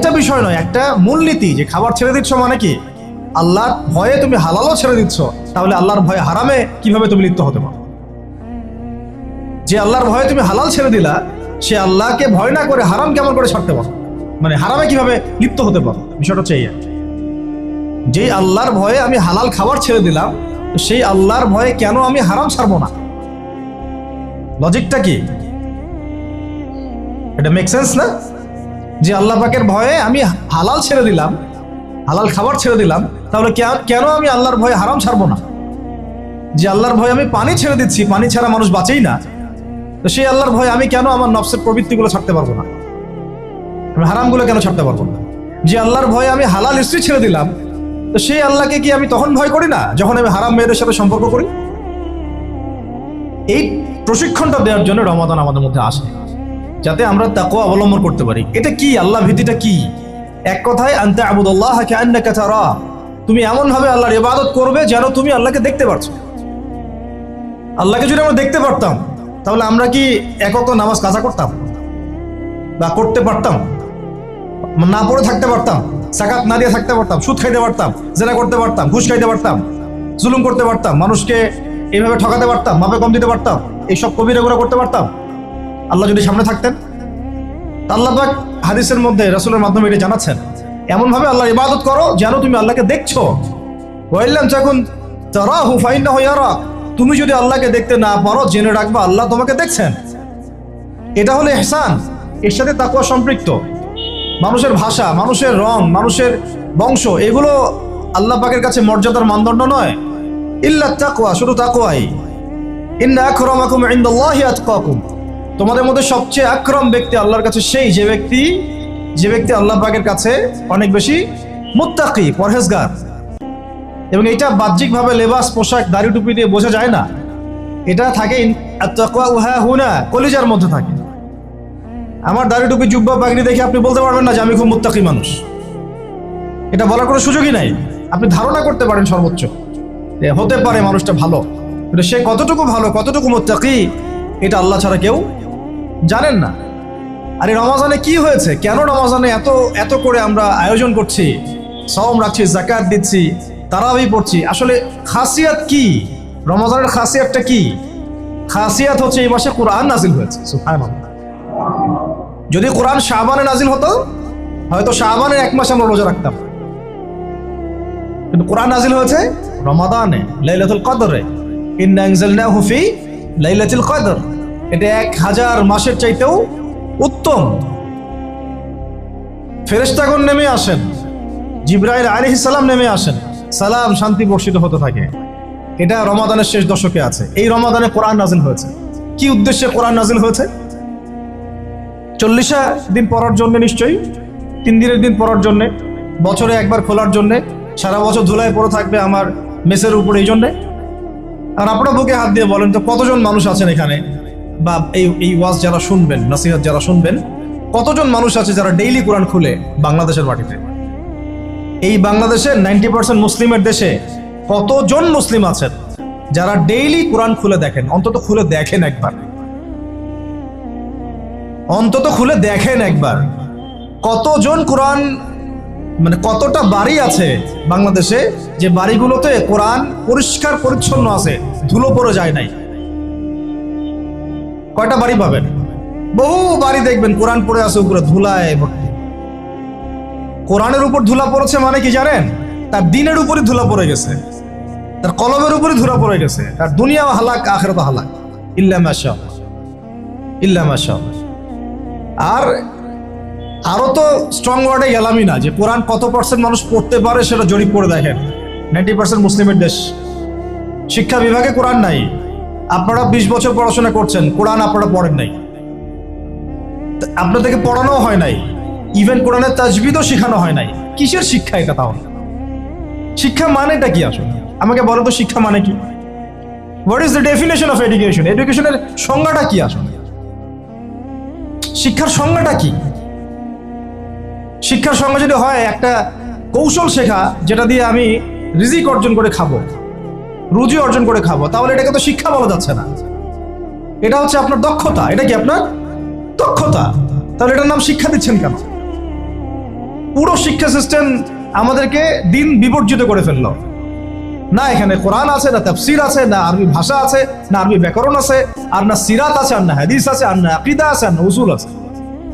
দুইটা বিষয় নয়, একটা মূলনীতি যে খাবার ছেড়ে দিচ্ছ মানে কি আল্লাহর ভয়ে তুমি হালালও ছেড়ে দিচ্ছ, তাহলে আল্লাহর ভয়ে হারামে কিভাবে তুমি লিপ্ত হতে পারো? যে আল্লাহর ভয়ে তুমি হালাল ছেড়ে দিলা, সে আল্লাহকে ভয় না করে হারাম কেমন করে ছাড়তে পারো? মানে হারামে কিভাবে লিপ্ত হতে পারো? বিষয়টা হচ্ছে এই, যে আল্লাহর ভয়ে আমি হালাল খাবার ছেড়ে দিলাম, সেই আল্লাহর ভয়ে কেন আমি হারাম ছাড়বো না? লজিকটা কি? এটা মেক সেন্স না? যে আল্লাহ পাকের ভয়ে আমি হালাল ছেড়ে দিলাম, হালাল খাবার ছেড়ে দিলাম, তাহলে কেন আমি আল্লাহর ভয়ে হারাম ছাড়বো না? যে আল্লাহর ভয়ে আমি পানি ছেড়ে দিচ্ছি, পানি ছাড়া মানুষ বাঁচেই না, তো সেই আল্লাহর ভয়ে আমি কেন আমার নফসের প্রবৃত্তিগুলো ছাড়তে পারবো না? আমি হারামগুলো কেন ছাড়তে পারবো না? যে আল্লাহর ভয়ে আমি হালাল স্ত্রী ছেড়ে দিলাম, তো সেই আল্লাহকে কি আমি তখন ভয় করি না যখন আমি হারাম মেয়েদের সাথে সম্পর্ক করি? এই প্রশিক্ষণটা দেওয়ার জন্য রমাদান আমাদের মধ্যে আসে, যাতে আমরা তাকওয়া অবলম্বন করতে পারি। এটা কি? আল্লাহ ভীতিটা কি? এক কথায় আনতা আবুদুল্লাহ কাআন্নাকা তারা, তুমি এমন ভাবে আল্লাহর ইবাদত করবে যেন তুমি আল্লাহকে দেখতে পারছো। আল্লাহকে যদি আমরা দেখতে পারতাম, তাহলে আমরা কি এক ওয়াক্ত নামাজ কাজা করতাম বা করতে পারতাম? না পড়ে থাকতে পারতাম, যাকাত না দিয়ে থাকতে পারতাম, সুদ খাইতে পারতাম, জেনা করতে পারতাম, ঘুষ খাইতে পারতাম, জুলুম করতে পারতাম, মানুষকে এইভাবে ঠকাতে পারতাম, মাপে কম দিতে পারতাম, এইসব কবিরা গুনাহ করতে পারতাম আল্লাহ যদি সামনে থাকতেন? আল্লাহ পাক হাদিসের মধ্যে রাসূলের মাধ্যমে এটা জানাচ্ছেন, এমন ভাবে আল্লাহর ইবাদত করো যেন তুমি আল্লাহকে দেখছো। ওয়াইল্লাম তাকুন তারাহু ফাইন্নাহু ইয়ারা, তুমি যদি আল্লাহকে দেখতে না পারো, জেনে রাখবা আল্লাহ তোমাকে দেখছেন। এটা হলো ইহসান, এর সাথে তাকওয়া সম্পৃক্ত। মানুষের ভাষা, মানুষের রং, মানুষের বংশ, এগুলো আল্লাহ পাকের কাছে মর্যাদার মানদণ্ড নয়। ইল্লা তাকওয়া, শুধু তাকওয়াই। ইন্না আকরামাকুম ইনদাল্লাহি আতকাকুম, তোমাদের মধ্যে সবচেয়ে আকরাম ব্যক্তি আল্লাহর কাছে সেই যে ব্যক্তি আল্লাহ পাকের কাছে অনেক বেশি মুত্তাকি, পরহেজগার। এবং এটা বাহ্যিকভাবে লেবাস, পোশাক, দাড়ি টুপি দিয়ে বোঝা যায় না, এটা থাকে আত-তাকওয়া হা হুনা, কলিজার মধ্যে থাকে। আমার দাড়ি টুপি জুব্বা পাগড়ি দেখে আপনি বলতে পারবেন না যে আমি খুব মুত্তাকি মানুষ, এটা বলার কোনো সুযোগই নাই। আপনি ধারণা করতে পারেন সর্বোচ্চ হতে পারে মানুষটা ভালো, কিন্তু সে কতটুকু ভালো, কতটুকু মুত্তাকি, এটা আল্লাহ ছাড়া কেউ জানেন না। আর এই রমাজানে কি হয়েছে? কেন রমাজানে এত করে আমরা আয়োজন করছি, সওম রাখছি, যাকাত দিচ্ছি, তারাবি পড়ছি? আসলে খাসিয়াত কি? রমাজানের খাসিয়াতটা কি? খাসিয়াত হচ্ছে এই মাসে কোরআন নাজিল হয়েছে। সুবহানাল্লাহ। যদি কোরআন শাবানে নাজিল হতো, হয়তো শাবানের এক মাস আমরা রোজা রাখতাম, কিন্তু কোরআন নাজিল হয়েছে রমাদানে, লাইলাতুল কদরে। ইন্না আনজালনাহু ফি লাইলাতুল কদর, এটা 1000 মাসের চাইতেও উত্তম। ফেরেশতাগণ নেমে আসেন, জিবরাইল আলাইহিস সালাম নেমে আসেন, সালাম শান্তি বর্ষিত হতে থাকে। এটা রমাদানের শেষ দশকে আছে। এই রমাদানে কোরআন নাজিল হয়েছে। কি উদ্দেশ্যে কোরআন নাজিল হয়েছে? 40 দিন পড়ার জন্য, নিশ্চয়ই 3 দিনের দিন পড়ার জন্য, বছরে একবার খোলার জন্য, সারা বছর ধুলায় পড়ে থাকবে আমার মেসের উপরে, এই জন্যে। আর আপনারা বুকে হাত দিয়ে বলেন তো, কতজন মানুষ আছেন এখানে, বা এই ওয়াজ যারা শুনবেন, নসিহত যারা শুনবেন, কতজন মানুষ আছে যারা ডেইলি কোরআন খুলে বাংলাদেশের মাটিতে? এই বাংলাদেশের 90% মুসলিমের দেশে কতজন মুসলিম আছেন যারা ডেইলি কোরআন খুলে দেখেন? অন্তত খুলে দেখেন একবার, অন্তত খুলে দেখেন একবার। কতজন কোরআন, মানে কতটা বাড়ি আছে বাংলাদেশে যে বাড়িগুলোতে কোরআন পরিষ্কার পরিচ্ছন্ন আছে, ধুলো পড়ে যায় নাই? কয়টা বাড়ি পাবেন? বহু বাড়ি দেখবেন কোরআন পড়ে আছে উপরে ধুলায় ভর্তি। কোরআনের উপর ধুলা পড়েছে মানে কি জানেন? তার দিনের উপরই ধুলা পড়ে গেছে, তার কলমের উপরই ধুলা পড়ে গেছে, তার দুনিয়াও হালাক, আখিরাতও হালাক। ইল্লা মাশাআল্লাহ, ইল্লা মাশাআল্লাহ। আর আরো তো স্ট্রং ওয়ার্ডে গেলামই না, যে কোরআন কত % মানুষ পড়তে পারে সেটা জরিপ করে দেখেন। 90% মুসলিমের দেশ, শিক্ষা বিভাগে কোরআন নাই। আপনারা 20 বছর পড়াশোনা করছেন, কোরআন আপনারা পড়েন নাই, আপনাদেরকে পড়ানো হয় নাই, ইভেন কোরআনের তাজবিদও শেখানো হয় নাই। কিসের শিক্ষা এটা? তাহলে শিক্ষা মানেটা কি আসলে? আমাকে বলো তো, শিক্ষা মানে কি? What is the definition of education? এডুকেশনের সংজ্ঞাটা কি আসলে? শিক্ষার সংজ্ঞাটা কি? শিক্ষার সংজ্ঞা যদি হয় একটা কৌশল শেখা, যেটা দিয়ে আমি রিজিক অর্জন করে খাবো, রুজি অর্জন করে খাবো, তাহলে এটাকে তো শিক্ষা বলা যাচ্ছে না। এটা হচ্ছে আপনার দক্ষতা। এটা কি আপনার দক্ষতা? তাহলে এটার নাম শিক্ষা দিচ্ছেন কেন? পুরো শিক্ষা সিস্টেম আমাদেরকে দিন বিবর্জিত করে ফেললো। না এখানে কোরআন আছে, না তাফসীর আছে, না আরবি ভাষা আছে, না আরবি ব্যাকরণ আছে, আর না সিরাত আছে, আর না হাদিস আছে, আর না আকীদা আছে, আর না উসুল আছে।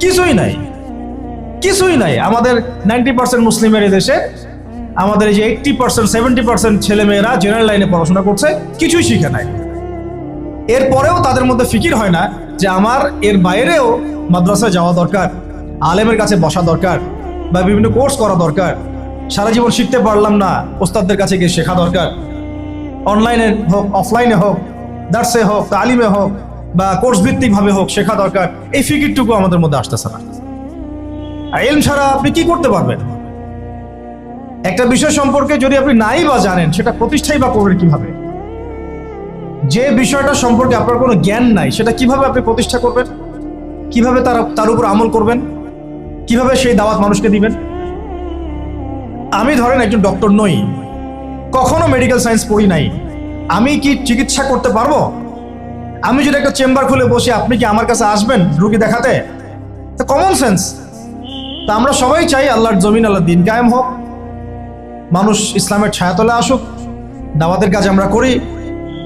কিছুই নাই, কিছুই নাই। আমাদের 90% মুসলিমের এই দেশে আমাদের এই যে 80% 70% ছেলেমেয়েরা জেনারেল লাইনে পড়াশোনা করছে, কিছুই শিখে নাই। এরপরেও তাদের মধ্যে ফিকির হয় না যে আমার এর বাইরেও মাদ্রাসায় যাওয়া দরকার, আলেমের কাছে বসা দরকার, বা বিভিন্ন কোর্স করা দরকার। সারা জীবন শিখতে পারলাম না, ওস্তাদদের কাছে গিয়ে শেখা দরকার। অনলাইনে হোক, অফলাইনে হোক, দার্সে হোক, তালিমে হোক, বা কোর্স ভিত্তিকভাবে হোক, শেখা দরকার। এই ফিকিরটুকু আমাদের মধ্যে আসতেছে না। আর ইলম ছাড়া আপনি কি করতে পারবেন? একটা বিষয় সম্পর্কে যদি আপনি নাই বা জানেন, সেটা প্রতিষ্ঠাই বা করবেন কিভাবে? যে বিষয়টা সম্পর্কে আপনার কোনো জ্ঞান নাই, সেটা কিভাবে আপনি প্রতিষ্ঠা করবেন? কিভাবে তার উপর আমল করবেন? কিভাবে সেই দাওয়াত মানুষকে দিবেন? আমি ধরেন একজন ডক্টর নই, কখনো মেডিকেল সায়েন্স পড়ি নাই, আমি কি চিকিৎসা করতে পারবো? আমি যদি একটা চেম্বার খুলে বসি, আপনি কি আমার কাছে আসবেন রুগী দেখাতে? Common sense. তা আমরা সবাই চাই আল্লাহর জমিন, আল্লাহর দিন কায়েম হোক, মানুষ ইসলামের ছায়াতলে আসুক, দাওয়াতের কাজ আমরা করি,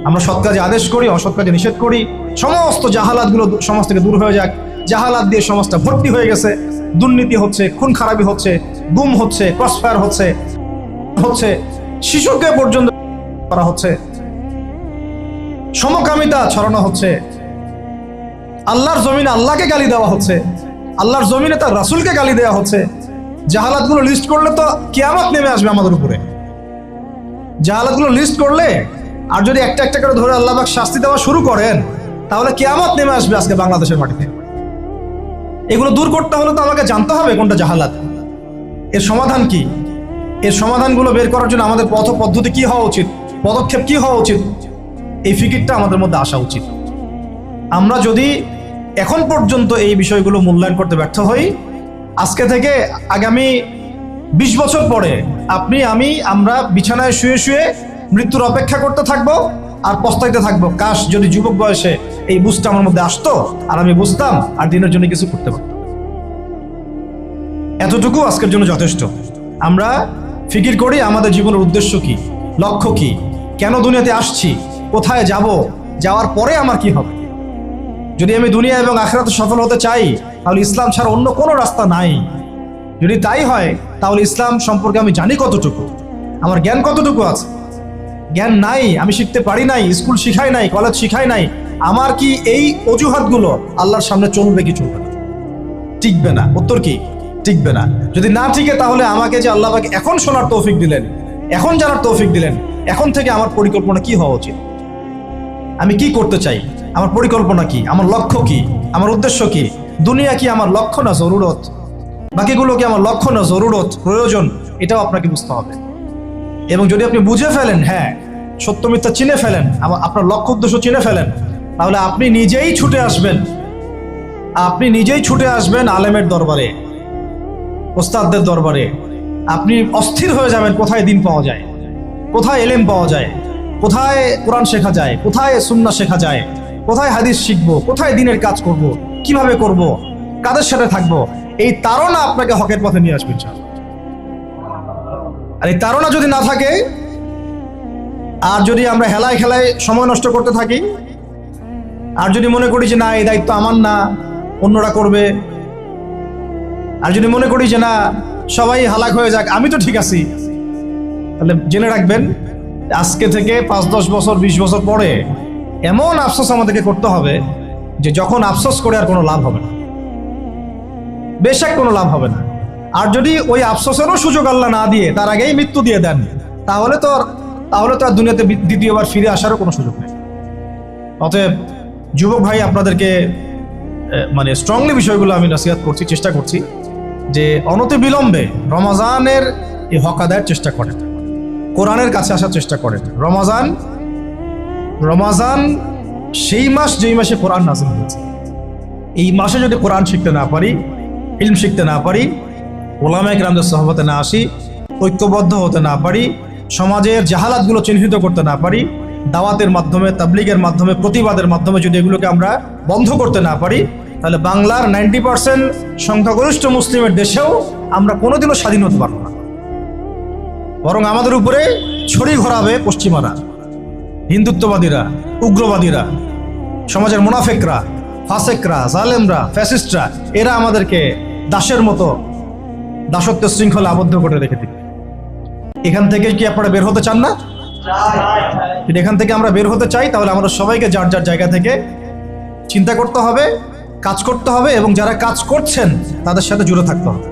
আমরা সৎ কাজে আদেশ করি, অসৎ কাজে নিষেধ করি, সমস্ত জাহালাতগুলো সমাজ থেকে দূর হয়ে যাক। জাহালাত দিয়ে সমাজটা ভর্তি হয়ে গেছে, দুর্নীতি হচ্ছে, খুন খারাপি হচ্ছে, গুম হচ্ছে, ক্রসফায়ার হচ্ছে, শিশুকে পর্যন্ত করা হচ্ছে, সমকামিতা ছড়ানো হচ্ছে, আল্লাহর জমিনে আল্লাহকে গালি দেওয়া হচ্ছে, আল্লাহর জমিনে তার রাসূলকে গালি দেওয়া হচ্ছে। জাহালাতগুলো লিস্ট করলে তো কিয়ামত নেমে আসবে আমাদের উপরে। জাহালাতগুলো লিস্ট করলে, আর যদি একটা একটা করে ধরে আল্লাহ পাক শাস্তি দেওয়া শুরু করেন, তাহলে কিয়ামত নেমে আসবে আজকে বাংলাদেশের মাটিতে। এগুলো দূর করতে হলে তো আমাকে জানতে হবে কোনটা জাহালাত, এর সমাধান কি। এর সমাধানগুলো বের করার জন্য আমাদের পথ পদ্ধতি কি হওয়া উচিত, পদক্ষেপ কি হওয়া উচিত, এই ফিকিরটা আমাদের মধ্যে আসা উচিত। আমরা যদি এখন পর্যন্ত এই বিষয়গুলো মূল্যায়ন করতে ব্যর্থ হই, আজকে থেকে আগামী 20 বছর পরে আপনি, আমরা বিছানায় শুয়ে শুয়ে মৃত্যুর অপেক্ষা করতে থাকবো আর পস্তাইতে থাকবো, কাশ যদি যুবক বয়সে এই বুঝটা আমার মধ্যে আসতো, আর আমি বুঝতাম, আর দিনের জন্য কিছু করতে পারতাম। এতটুকু আজকের জন্য যথেষ্ট। আমরা ফিকির করি আমাদের জীবনের উদ্দেশ্য কি, লক্ষ্য কি, কেন দুনিয়াতে আসছি, কোথায় যাব, যাওয়ার পরে আমার কি হবে। যদি আমি দুনিয়া এবং আখিরাতে সফল হতে চাই, তাহলে ইসলাম ছাড়া অন্য কোনো রাস্তা নাই। যদি তাই হয়, তাহলে ইসলাম সম্পর্কে আমি জানি কতটুকু, আমার জ্ঞান কতটুকু আছে। জ্ঞান নাই, আমি শিখতে পারি নাই, স্কুল শিখাই নাই, কলেজ শিখাই নাই, আমার কি এই অজুহাতগুলো আল্লাহর সামনে চলবে কি চলবে না? টিকবে না। উত্তর কি? টিকবে না। যদি না টিকে, তাহলে আমাকে যে আল্লাহ পাক এখন শোনার তৌফিক দিলেন, এখন জানার তৌফিক দিলেন, এখন থেকে আমার পরিকল্পনা কি হওয়া উচিত, আমি কি করতে চাই, আমার পরিকল্পনা কি, আমার লক্ষ্য কি, আমার উদ্দেশ্য কি। দুনিয়া কি আমার লক্ষ্য না জরুরত? বাকিগুলো কি আমার লক্ষ্য না জরুরত, প্রয়োজন? এটাও আপনাকে বুঝতে হবে। এবং যদি আপনি বুঝে ফেলেন, হ্যাঁ, সত্য মিথ্যা চিনে ফেলেন, আপনার লক্ষ্য উদ্দেশ্য চিনে ফেলেন, তাহলে আপনি নিজেই ছুটে আসবেন, আলেমের দরবারে, ওস্তাদদের দরবারে। আপনি অস্থির হয়ে যাবেন কোথায় দিন পাওয়া যায়, কোথায় এলেম পাওয়া যায়, কোথায় কোরআন শেখা যায়, কোথায় সুন্নাহ শেখা যায়, কোথায় হাদিস শিখবো, কোথায় দিনের কাজ করব, কিভাবে করব, কাদের সাথে থাকবো। এই তাড়না আপনাকে হকের পথে নিয়ে আসবে ইনশাআল্লাহ। আর এই তাড়না যদি না থাকে, আর যদি আমরা হেলায় খেলায় সময় নষ্ট করতে থাকি, আর যদি মনে করি যে না, এই দায়িত্ব আমার না, অন্যরা করবে, আর যদি মনে করি যে না, সবাই হালাক হয়ে যাক, আমি তো ঠিক আছি, তাহলে জেনে রাখবেন আজকে থেকে 5-10 বছর 20 বছর পরে এমন আফসোস আমাদেরকে করতে হবে যে যখন আফসোস করে আর কোনো লাভ হবে না, বেশক কোনো লাভ হবে না। আর যদি ওই আফসোসেরও সুযোগ আল্লাহ না দিয়ে তার আগেই মৃত্যু দিয়ে দেন, তাহলে তো আর দুনিয়াতে দ্বিতীয়বার ফিরে আসারও কোনো সুযোগ নেই। অতএব যুবক ভাই, আপনাদেরকে মানে স্ট্রংলি বিষয়গুলো আমি নসিহত করছি, চেষ্টা করছি যে অনতি বিলম্বে রমজানের এই হক আদায়ের চেষ্টা করেন, কোরআনের কাছে আসার চেষ্টা করেন। রমাজান সেই মাস যেই মাসে কোরআন নাযিল হয়েছে। এই মাসে যদি কোরআন শিখতে না পারি, ইলম শিখতে না পারি, ওলামায়ে কেরামদের সোহবতে না আসি, ঐক্যবদ্ধ হতে না পারি, সমাজের জাহালাতগুলো চিহ্নিত করতে না পারি, দাওয়াতের মাধ্যমে, তাবলীগের মাধ্যমে, প্রতিবাদের মাধ্যমে যদি এগুলোকে আমরা বন্ধ করতে না পারি, তাহলে বাংলার 90% সংখ্যাগরিষ্ঠ মুসলিমের দেশেও আমরা কোনোদিনও স্বাধীন হতে পারবো না, বরং আমাদের উপরে ছড়ি ঘোরাবে পশ্চিমারা, হিন্দুত্ববাদীরা, উগ্রবাদীরা, সমাজের মুনাফেকরা, ফাসেকরা, জালেমরা, ফ্যাসিস্টরা। এরা আমাদেরকে দাসের মতো দাসত্বের শৃঙ্খলা আবদ্ধ করে রেখে দিবে। এখান থেকে কি আপনারা বের হতে চান না? যদি এখান থেকে আমরা বের হতে চাই, তাহলে আমরা সবাইকে যার যার জায়গা থেকে চিন্তা করতে হবে, কাজ করতে হবে, এবং যারা কাজ করছেন তাদের সাথে জুড়ে থাকতে হবে।